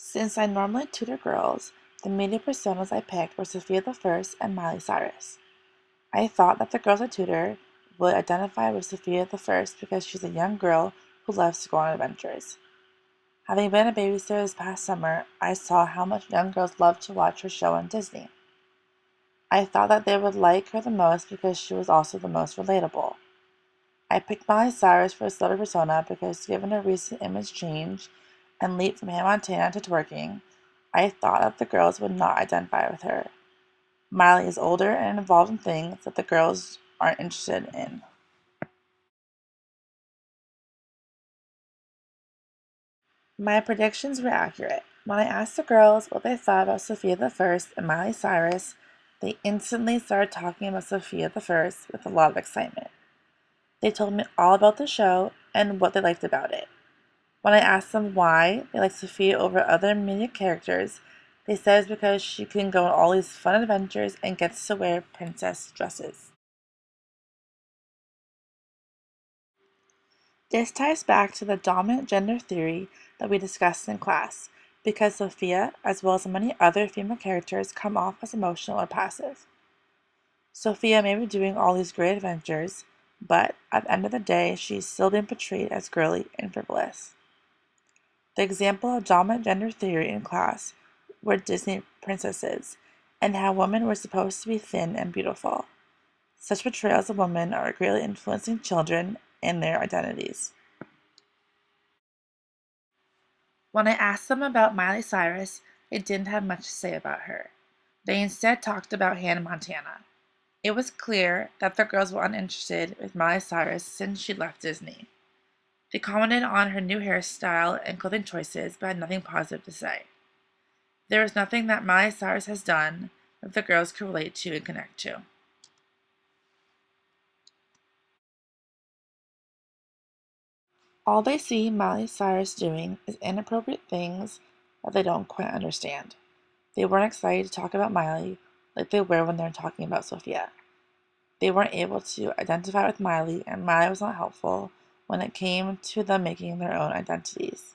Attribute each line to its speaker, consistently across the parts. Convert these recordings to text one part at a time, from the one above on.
Speaker 1: Since I normally tutor girls, the media personas I picked were Sophia the First and Miley Cyrus. I thought that the girls I tutor would identify with Sophia the First because she's a young girl who loves to go on adventures. Having been a babysitter this past summer, I saw how much young girls love to watch her show on Disney. I thought that they would like her the most because she was also the most relatable. I picked Miley Cyrus for a celebrity persona because, given her recent image change and leap from Hannah Montana to twerking, I thought that the girls would not identify with her. Miley is older and involved in things that the girls aren't interested in. My predictions were accurate. When I asked the girls what they thought about Sophia the First and Miley Cyrus, they instantly started talking about Sophia the First with a lot of excitement. They told me all about the show and what they liked about it. When I asked them why they like Sophia over other media characters, they said it's because she can go on all these fun adventures and gets to wear princess dresses. This ties back to the dominant gender theory that we discussed in class, because Sophia, as well as many other female characters, come off as emotional or passive. Sophia may be doing all these great adventures, but at the end of the day, she's still being portrayed as girly and frivolous. The example of dominant gender theory in class were Disney princesses, and how women were supposed to be thin and beautiful. Such portrayals of women are greatly influencing children and their identities. When I asked them about Miley Cyrus, they didn't have much to say about her. They instead talked about Hannah Montana. It was clear that the girls were uninterested with Miley Cyrus since she left Disney. They commented on her new hairstyle and clothing choices, but had nothing positive to say. There is nothing that Miley Cyrus has done that the girls could relate to and connect to. All they see Miley Cyrus doing is inappropriate things that they don't quite understand. They weren't excited to talk about Miley like they were when they were talking about Sophia. They weren't able to identify with Miley, and Miley was not helpful when it came to them making their own identities.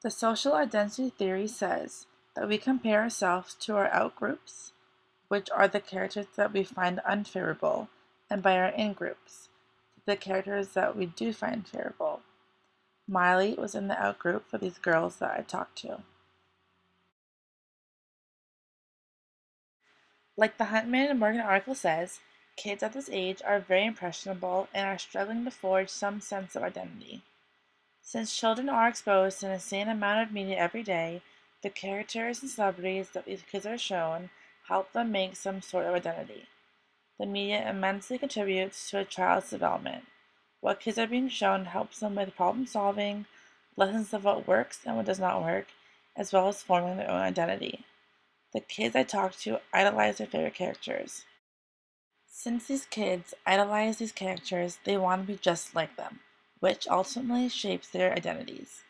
Speaker 1: The social identity theory says that we compare ourselves to our outgroups, which are the characters that we find unfavorable, and by our in-groups, the characters that we do find favorable. Miley was in the outgroup for these girls that I talked to. Like the Huntman and Morgan article says, kids at this age are very impressionable and are struggling to forge some sense of identity. Since children are exposed to an insane amount of media every day, the characters and celebrities that these kids are shown help them make some sort of identity. The media immensely contributes to a child's development. What kids are being shown helps them with problem solving, lessons of what works and what does not work, as well as forming their own identity. The kids I talk to idolize their favorite characters. Since these kids idolize these characters, they want to be just like them, which ultimately shapes their identities.